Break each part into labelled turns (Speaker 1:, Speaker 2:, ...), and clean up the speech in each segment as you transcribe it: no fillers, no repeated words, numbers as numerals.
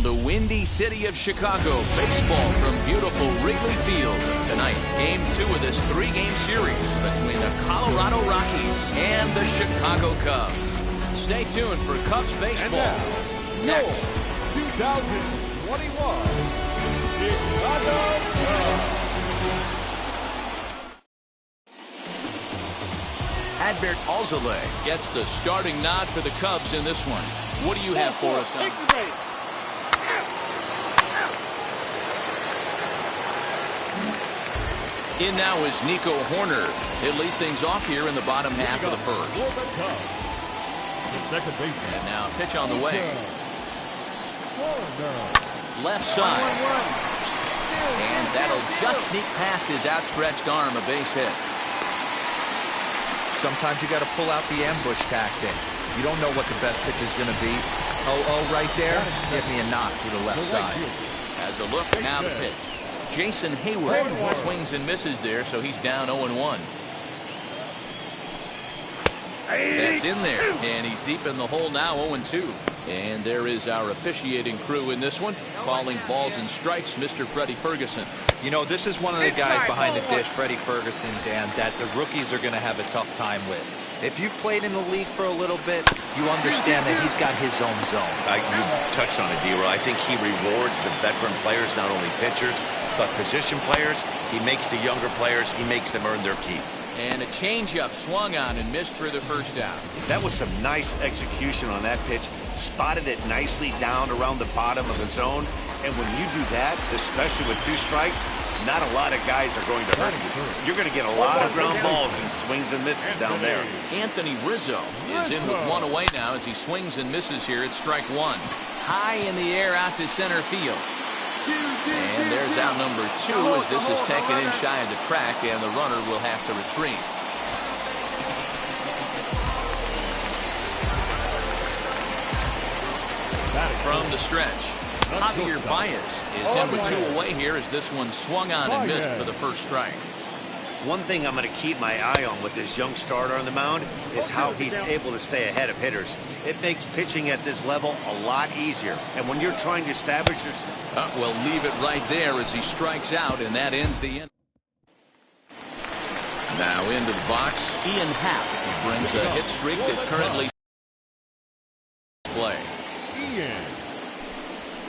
Speaker 1: the windy city of Chicago, baseball from beautiful Wrigley Field. Tonight, Game 2 of this 3-game series between the Colorado Rockies and the Chicago Cubs. Stay tuned for Cubs baseball next.
Speaker 2: 2021 Chicago Cubs.
Speaker 1: Adbert Alzolay gets the starting nod for the Cubs in this one. What do you have for us on? In now is Nico Horner. He'll lead things off here in the bottom half of the first. And now pitch on the way. Left side. And that'll just sneak past his outstretched arm, a base hit.
Speaker 3: Sometimes you got to pull out the ambush tactic. You don't know what the best pitch is going to be. Oh, right there. Give me a knock through the left side.
Speaker 1: As a look, now the pitch. Jason Hayward swings and misses there, so he's down 0-1. That's in there, and he's deep in the hole now, 0-2. And there is our officiating crew in this one, calling balls and strikes, Mr. Freddie Ferguson.
Speaker 3: You know, this is one of the guys behind the dish, Freddie Ferguson, Dan, that the rookies are going to have a tough time with. If you've played in the league for a little bit, you understand that he's got his own zone.
Speaker 4: You touched on it, D-Roy. I think he rewards the veteran players, not only pitchers, but position players. He makes the younger players, he makes them earn their keep.
Speaker 1: And a changeup swung on and missed for the first out.
Speaker 4: That was some nice execution on that pitch. Spotted it nicely down around the bottom of the zone. And when you do that, especially with 2 strikes, not a lot of guys are going to hurt you. You're going to get a lot of ground balls and swings and misses down there.
Speaker 1: Anthony Rizzo is in with 1 away now as he swings and misses here at strike 1. High in the air out to center field. And there's out number 2 as this is taken in shy of the track, and the runner will have to retreat. From the stretch, Javier Baez is in with 2 away here as this one swung on and missed for the first strike.
Speaker 4: One thing I'm going to keep my eye on with this young starter on the mound is how he's able to stay ahead of hitters. It makes pitching at this level a lot easier. And when you're trying to establish yourself...
Speaker 1: Well, leave it right there as he strikes out, and that ends the inning. Now into the box, Ian Happ brings a hit streak that currently play.
Speaker 2: Ian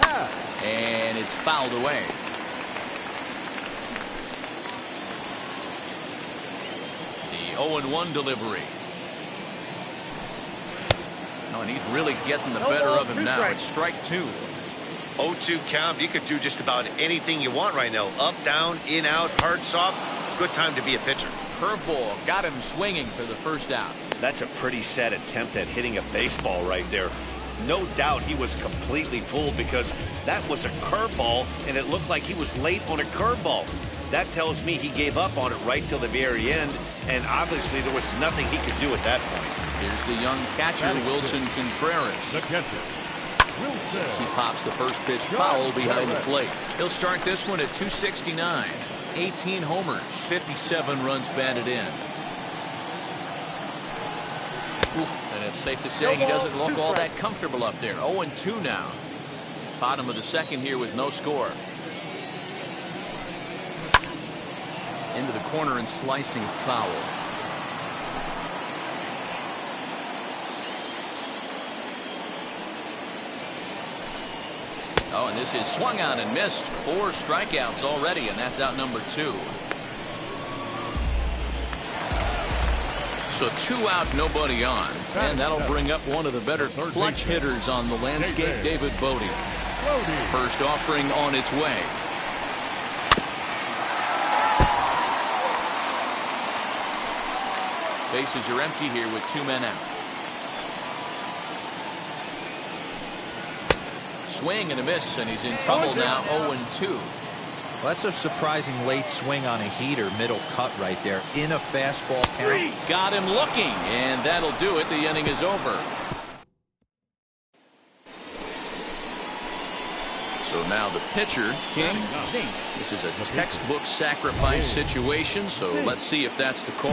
Speaker 2: Happ.
Speaker 1: And it's fouled away. The 0-1 delivery. Oh, and he's really getting the better of him now. It's strike 2.
Speaker 4: 0-2 count. You could do just about anything you want right now. Up, down, in, out, hard, soft. Good time to be a pitcher.
Speaker 1: Curveball got him swinging for the first out.
Speaker 4: That's a pretty sad attempt at hitting a baseball right there. No doubt he was completely fooled because that was a curveball and it looked like he was late on a curveball. That tells me he gave up on it right till the very end, and obviously there was nothing he could do at that point.
Speaker 1: Here's the young catcher, Wilson Contreras.
Speaker 2: The catcher,
Speaker 1: As he pops the first pitch foul behind the plate. He'll start this one at 269. 18 homers, 57 runs batted in. Oof, and it's safe to say he doesn't look all that comfortable up there. 0-2 now. Bottom of the second here with no score. Into the corner and slicing foul. Oh, and this is swung on and missed. 4 strikeouts already, and that's out number 2. So 2 out, nobody on. And that'll bring up one of the better clutch hitters on the landscape, David Bodie. First offering on its way. Bases are empty here with 2 men out. Swing and a miss, and he's in trouble now. 0-2.
Speaker 3: Well, that's a surprising late swing on a heater, middle cut right there in a fastball count.
Speaker 1: Got him looking, and that'll do it. The inning is over. So now the pitcher, King Zink. This is a textbook sacrifice situation, so let's see if that's the call.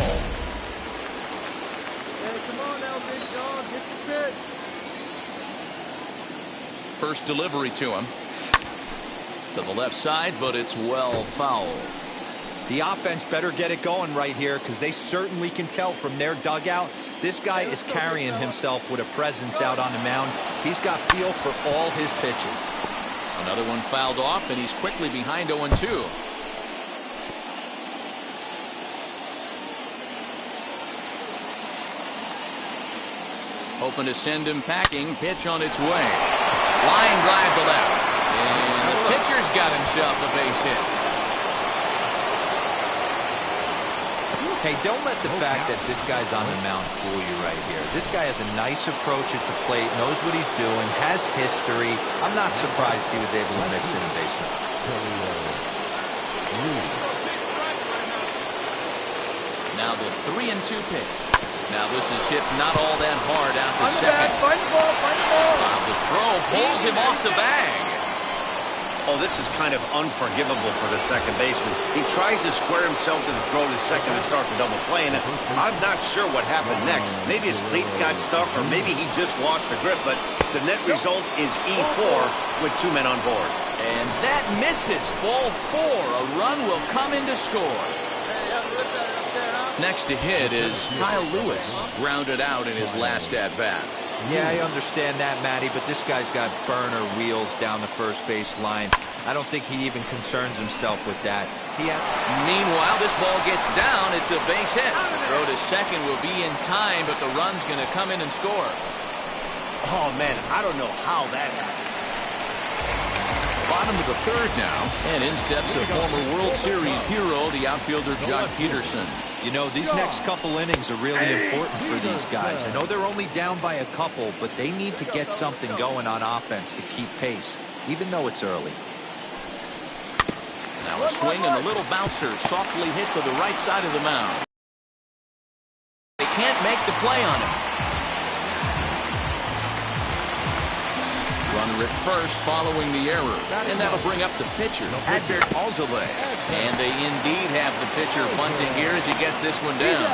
Speaker 2: Hey, come on now, big dog. Get your pitch.
Speaker 1: First delivery to him. To the left side, but it's well fouled.
Speaker 3: The offense better get it going right here, because they certainly can tell from their dugout this guy is carrying himself with a presence out on the mound. He's got feel for all his pitches.
Speaker 1: Another one fouled off, and he's quickly behind 0-2. Hoping to send him packing. Pitch on its way. Line drive to left. And the pitcher's got himself a base hit.
Speaker 3: Hey, don't let the fact that this guy's on the mound fool you right here. This guy has a nice approach at the plate, knows what he's doing, has history. I'm not surprised he was able to mix in a base knock.
Speaker 1: Now the 3-2 pitch. Now this is hit not all that hard out to second. The throw pulls him off the bag.
Speaker 4: Oh, this is kind of unforgivable for the second baseman. He tries to square himself to the throw to second and start the double play, and I'm not sure what happened next. Maybe his cleats got stuck, or maybe he just lost the grip, but the net result is E4 with 2 men on board.
Speaker 1: And that misses. Ball 4. A run will come in to score. Next to hit is Kyle Lewis, grounded out in his last at-bat.
Speaker 3: Yeah, I understand that, Matty, but this guy's got burner wheels down the first base line. I don't think he even concerns himself with that.
Speaker 1: Meanwhile, this ball gets down. It's a base hit. The throw to second will be in time, but the run's going to come in and score.
Speaker 4: Oh, man, I don't know how that happened.
Speaker 1: Bottom of the third now, and in steps a former World Series hero, the outfielder Jock Peterson.
Speaker 3: You know, these next couple innings are really important for these guys. I know they're only down by a couple, but they need to get something going on offense to keep pace, even though it's early.
Speaker 1: Now a swing and a little bouncer softly hit to the right side of the mound. They can't make the play on him. Runner at first following the error, and that'll bring up the pitcher, Adbert Alzolay. And they indeed have the pitcher bunting here as he gets this one down.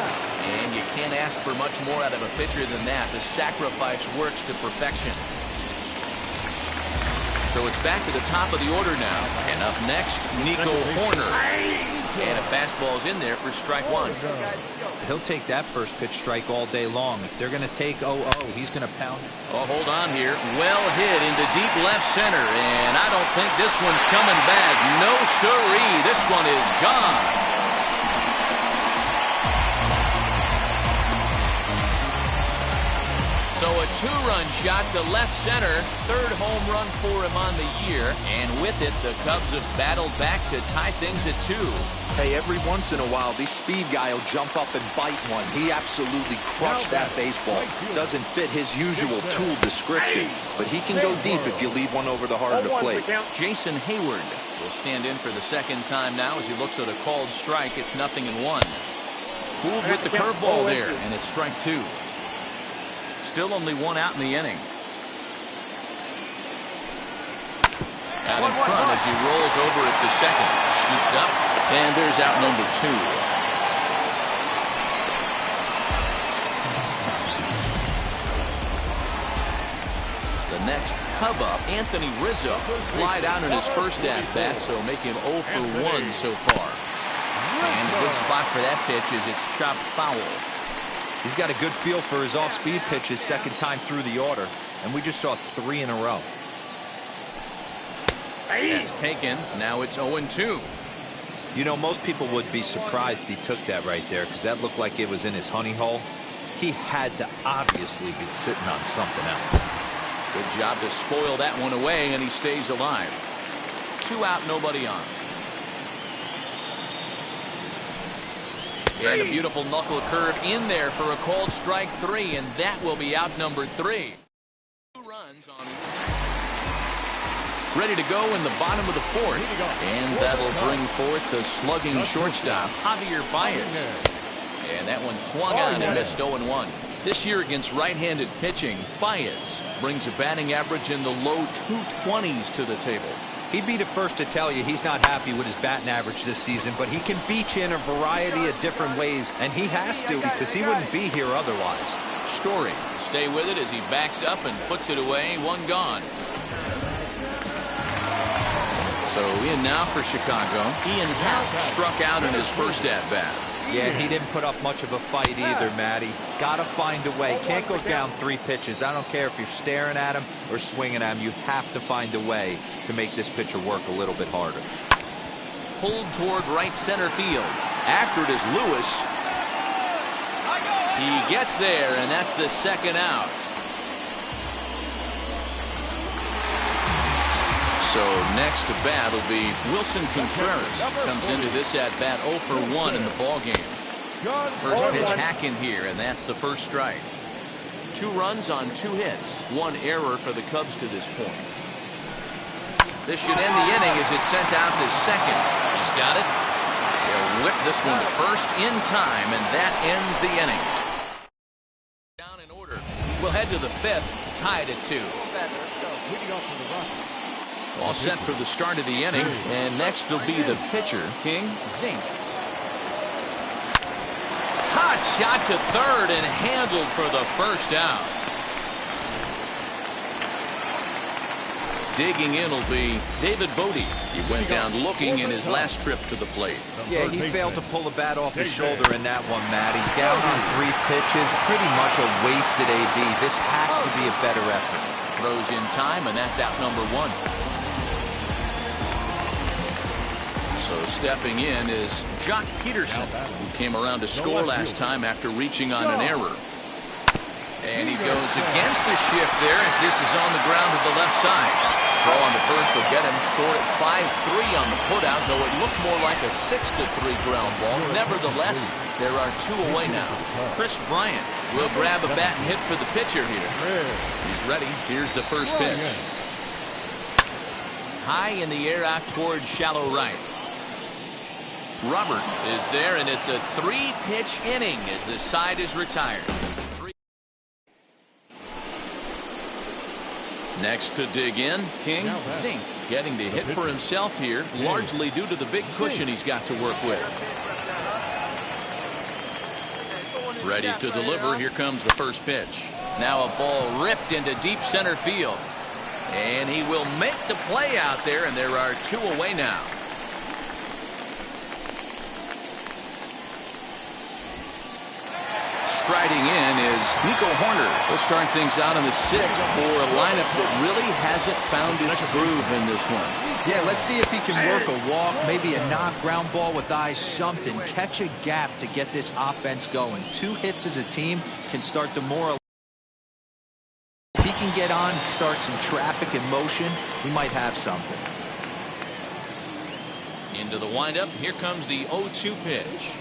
Speaker 1: And you can't ask for much more out of a pitcher than that. The sacrifice works to perfection. So it's back to the top of the order now. And up next, Nico Horner. And a fastball's in there for strike 1.
Speaker 3: He'll take that first pitch strike all day long. If they're going to take 0-0, he's going to pound it.
Speaker 1: Oh, hold on here. Well hit into deep left center. And I don't think this one's coming back. No siree. This one is gone. So a 2-run shot to left center. 3rd home run for him on the year. And with it, the Cubs have battled back to tie things at 2.
Speaker 3: Hey, every once in a while, this speed guy will jump up and bite one. He absolutely crushed that baseball. Doesn't fit his usual tool description, but he can go deep if you leave one over the heart of the plate.
Speaker 1: Jason Hayward will stand in for the second time now as he looks at a called strike. It's 0-1. Fooled with the curveball there, and it's strike 2. Still only 1 out in the inning. Out in front as he rolls over it to second. Scooped up, and there's out number 2. The next Cub up, Anthony Rizzo, flied out in his first at-bat, so make him 0 for 1 so far. And a good spot for that pitch as it's chopped foul.
Speaker 3: He's got a good feel for his off-speed pitches second time through the order, and we just saw 3 in a row.
Speaker 1: That's taken. Now it's 0-2.
Speaker 3: You know, most people would be surprised he took that right there, because that looked like it was in his honey hole. He had to obviously be sitting on something else.
Speaker 1: Good job to spoil that one away, and he stays alive. 2 out, nobody on. And a beautiful knuckle curve in there for a called strike 3, and that will be out number 3. 2 runs on. Ready to go in the bottom of the 4th, and that'll bring forth the slugging shortstop, Javier Baez. And that one swung on and missed 0-1. This year against right-handed pitching, Baez brings a batting average in the low 220s to the table.
Speaker 3: He'd be the first to tell you he's not happy with his batting average this season, but he can beat you in a variety of different ways, and he has to because he wouldn't be here otherwise.
Speaker 1: Story, stay with it as he backs up and puts it away. 1 gone. So in now for Chicago. Ian Happ struck out in his first at-bat.
Speaker 3: Yeah, he didn't put up much of a fight either, Matty. Got to find a way. Can't go down 3 pitches. I don't care if you're staring at him or swinging at him. You have to find a way to make this pitcher work a little bit harder.
Speaker 1: Pulled toward right center field. After it is Lewis. He gets there, and that's the second out. So next to bat will be Wilson Contreras. Comes into this at-bat 0 for 1 in the ballgame. First pitch hack in here, and that's the first strike. 2 runs on 2 hits. 1 error for the Cubs to this point. This should end the inning as it's sent out to second. He's got it. He'll whip this one to first in time, and that ends the inning. Down in order. We'll head to the 5th, tied at 2. All set for the start of the inning, and next will be the pitcher, King Zink. Hot shot to third and handled for the first out. Digging in will be David Bodie. He went down looking in his last trip to the plate.
Speaker 3: Yeah, he failed to pull the bat off his shoulder in that one, Matty. Down on 3 pitches, pretty much a wasted AB. This has to be a better effort.
Speaker 1: Throws in time, and that's out number 1. So stepping in is Jock Peterson, who came around to score last time after reaching on an error. And he goes against the shift there as this is on the ground to the left side. Throw on the first will get him. Score at 5-3 on the putout, though it looked more like a 6-3 ground ball. Nevertheless, there are 2 away now. Chris Bryant will grab a bat and hit for the pitcher here. He's ready. Here's the first pitch. High in the air out towards shallow right. Robert is there, and it's a 3-pitch inning as the side is retired. Next to dig in, King Zink, getting to hit for himself here, largely due to the big cushion he's got to work with. Ready to deliver. Here comes the first pitch. Now a ball ripped into deep center field. And he will make the play out there, and there are 2 away now. Striding in is Nico Horner. He'll start things out in the 6th for a lineup that really hasn't found its groove in this one.
Speaker 3: Yeah, let's see if he can work a walk, maybe a knock, ground ball with eyes, something. Catch a gap to get this offense going. 2 hits as a team can start to moralize. If he can get on, start some traffic in motion, we might have something.
Speaker 1: Into the windup. Here comes the 0-2 pitch.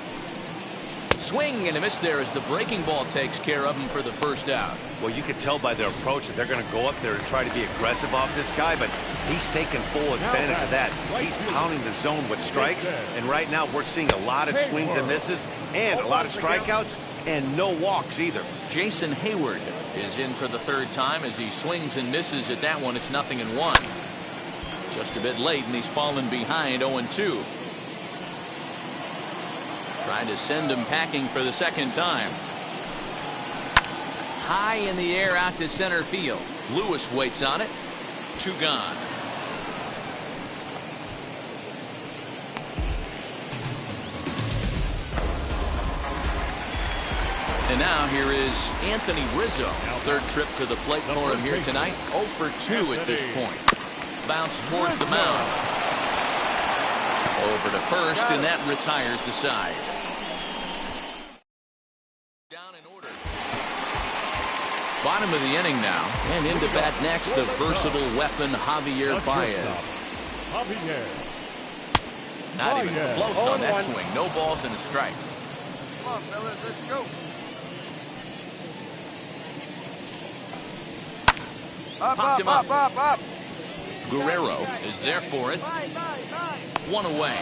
Speaker 1: Swing and a miss there as the breaking ball takes care of him for the first out.
Speaker 4: Well, you can tell by their approach that they're going to go up there and try to be aggressive off this guy, but he's taking full advantage of that. He's pounding the zone with strikes, and right now we're seeing a lot of swings and misses and a lot of strikeouts and no walks either.
Speaker 1: Jason Hayward is in for the 3rd time as he swings and misses at that one. It's 0-1. Just a bit late, and he's fallen behind 0-2. Trying to send him packing for the 2nd time. High in the air out to center field. Lewis waits on it. 2 gone. And now here is Anthony Rizzo. 3rd trip to the plate for him here tonight. 0 for 2 at this point. Bounce towards the mound. Over to first, and that retires the side. Down in order. Bottom of the inning now, and into bat next, the versatile weapon Javier Baez. Not even close on that swing. No balls and a strike.
Speaker 5: Come on, fellas, let's go.
Speaker 1: Popped him up. Guerrero is there for it. 1 away.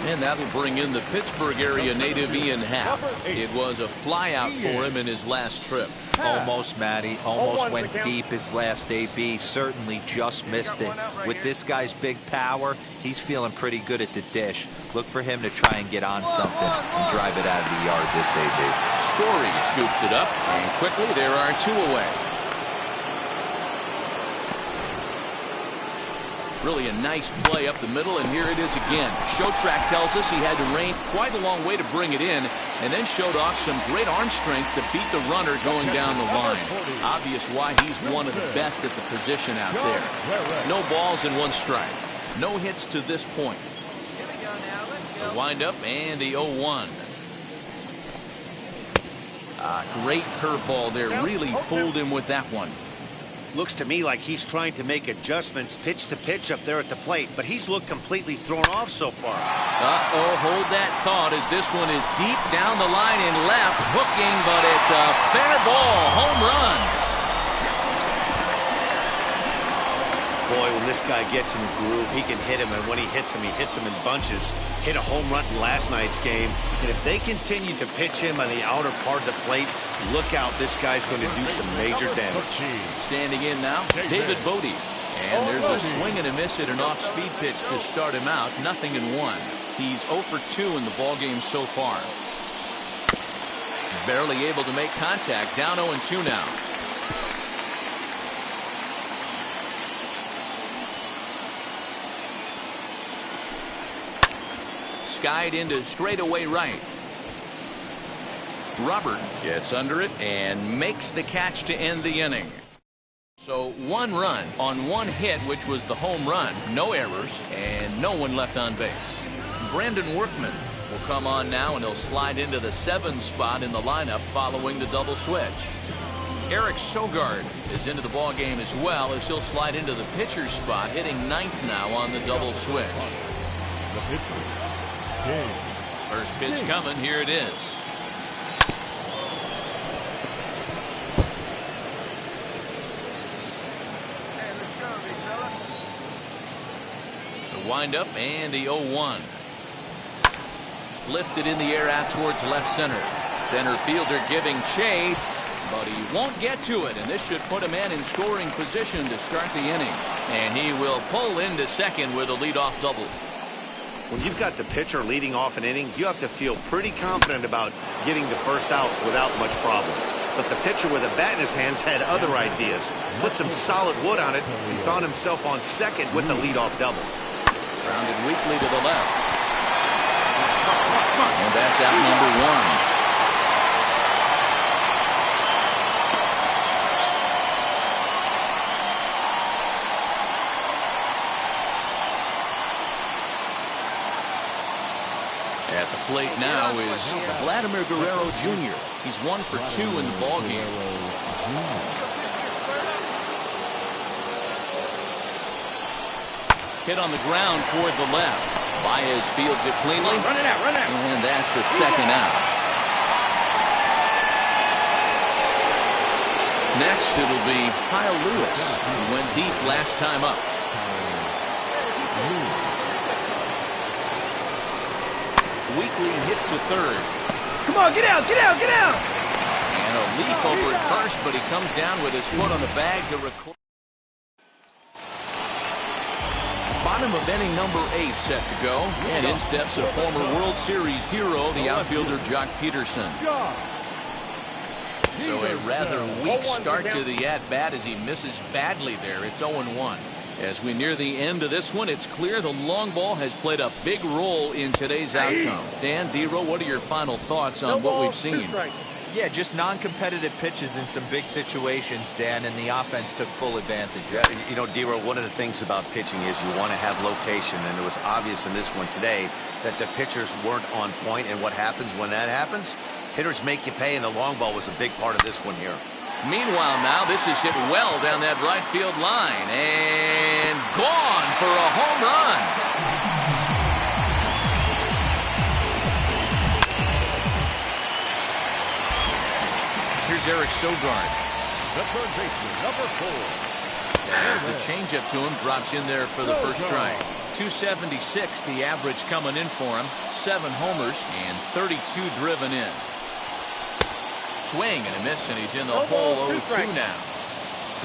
Speaker 1: And that'll bring in the Pittsburgh area native Ian Happ. It was a fly out for him in his last trip.
Speaker 3: Almost, Matty. Almost went deep his last AB. Certainly just missed it. With this guy's big power, he's feeling pretty good at the dish. Look for him to try and get on something and drive it out of the yard this AB.
Speaker 1: Story scoops it up, and quickly there are 2 away. Really a nice play up the middle, and here it is again. Show track tells us he had to rein quite a long way to bring it in, and then showed off some great arm strength to beat the runner going down the line. Obvious why he's one of the best at the position out there. No balls and 1 strike. No hits to this point. The windup and the 0-1. Great curveball there. Really fooled him with that one.
Speaker 4: Looks to me like he's trying to make adjustments pitch to pitch up there at the plate, but he's looked completely thrown off so far.
Speaker 1: Hold that thought as this one is deep down the line in left, hooking, but it's a fair ball, home run.
Speaker 4: Boy, when this guy gets in the groove, he can hit him, and when he hits him in bunches. Hit a home run in last night's game, and if they continue to pitch him on the outer part of the plate, look out, this guy's going to do some major damage.
Speaker 1: Standing in now, David Bodie. And there's a swing and a miss at an off-speed pitch to start him out. 0-1. He's 0 for 2 in the ballgame so far. Barely able to make contact. Down 0-2 now. Skied into straightaway right. Robert gets under it and makes the catch to end the inning. So 1 run on 1 hit, which was the home run. No errors and no one left on base. Brandon Workman will come on now, and he'll slide into the 7 spot in the lineup following the double switch. Eric Sogard is into the ball game as well, as he'll slide into the pitcher spot, hitting 9th now on the double switch.
Speaker 2: The pitcher.
Speaker 1: First pitch coming. Here it is.
Speaker 5: Hey, let's go, big fella.
Speaker 1: The windup and the 0-1. Lifted in the air out towards left center. Center fielder giving chase, but he won't get to it, and this should put a man in scoring position to start the inning. And he will pull into second with a leadoff double.
Speaker 4: When you've got the pitcher leading off an inning, you have to feel pretty confident about getting the first out without much problems. But the pitcher with a bat in his hands had other ideas. Put some solid wood on it and found himself on second with the leadoff double.
Speaker 1: Grounded weakly to the left. And that's out number 1. At the plate now is Vladimir Guerrero Jr. He's 1 for 2 in the ballgame. Hit on the ground toward the left. Baez fields it cleanly.
Speaker 5: Run it out, run it out.
Speaker 1: And that's the second out. Next it'll be Kyle Lewis, who went deep last time up. Weekly hit to third.
Speaker 5: Come on, get out, get out, get out.
Speaker 1: And a leap over at first, but he comes down with his foot on the bag to record. Bottom of inning number 8 set to go. And in steps a former World Series hero, the outfielder Jock Peterson. So a rather weak start to the at-bat as he misses badly there. It's 0-1. As we near the end of this one, it's clear the long ball has played a big role in today's outcome. Dan, D-Row, what are your final thoughts on what we've seen?
Speaker 3: Yeah, just non-competitive pitches in some big situations, Dan, and the offense took full advantage.
Speaker 4: Yeah, you know, D-Row, one of the things about pitching is you want to have location, and it was obvious in this one today that the pitchers weren't on point, and what happens when that happens? Hitters make you pay, and the long ball was a big part of this one here.
Speaker 1: Meanwhile, now this is hit well down that right field line and gone for a home run. Here's Eric Sogard.
Speaker 2: The third baseman, number 4.
Speaker 1: As the changeup to him drops in there for the first strike. 276 the average coming in for him. 7 homers and 32 driven in. Swing and a miss, and he's in the hole 0-2 now.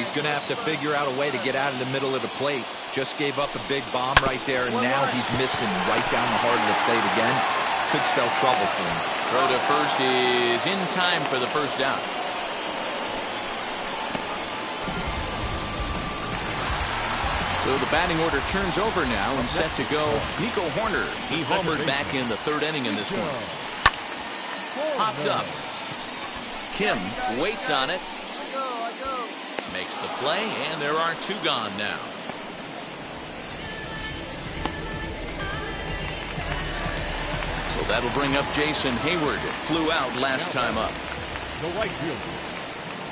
Speaker 3: He's going to have to figure out a way to get out of the middle of the plate. Just gave up a big bomb right there, and now he's missing right down the heart of the plate again. Could spell trouble for him.
Speaker 1: Throw to first is in time for the first out. So So the batting order turns over now and set to go. Nico Horner. He homered back in the third inning in this one. Popped up. Kim waits on it. Makes the play, and there are two gone now. So that'll bring up Jason Hayward. Flew out last time up.
Speaker 2: The right fielder,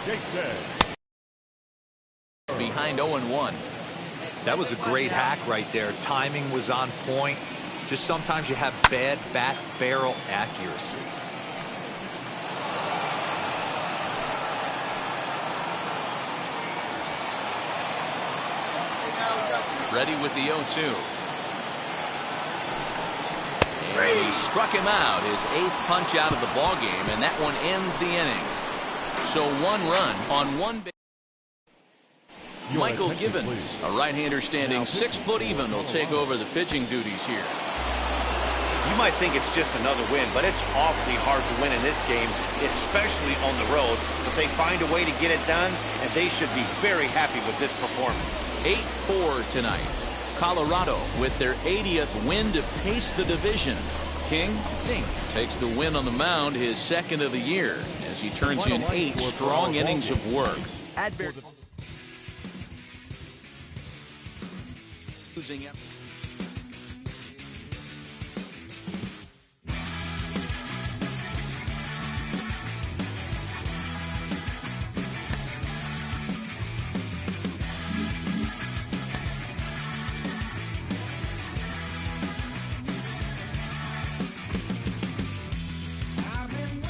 Speaker 2: Jason.
Speaker 1: Behind 0-1.
Speaker 3: That was a great hack right there. Timing was on point. Just sometimes you have bad bat barrel accuracy.
Speaker 1: Ready with the 0-2. And he struck him out, his 8th punch out of the ball game, and that one ends the inning. So 1 run on 1 base. Michael Givens, a right-hander standing 6 foot even, will take over the pitching duties here.
Speaker 4: You might think it's just another win, but it's awfully hard to win in this game, especially on the road. But they find a way to get it done, and they should be very happy with this performance.
Speaker 1: 8-4 tonight. Colorado with their 80th win to pace the division. King Zink takes the win on the mound, his 2nd of the year, as he turns in 8 strong innings of work. Losing it.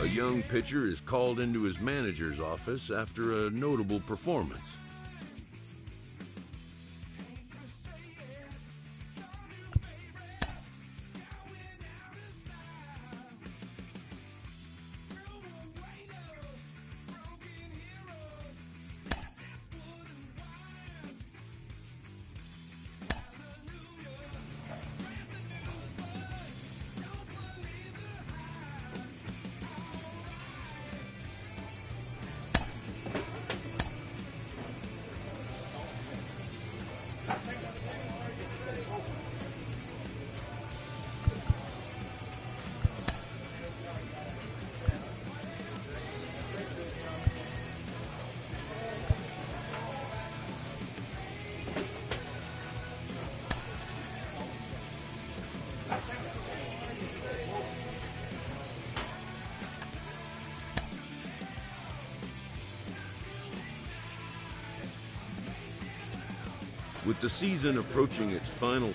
Speaker 6: A young pitcher is called into his manager's office after a notable performance. With the season approaching its final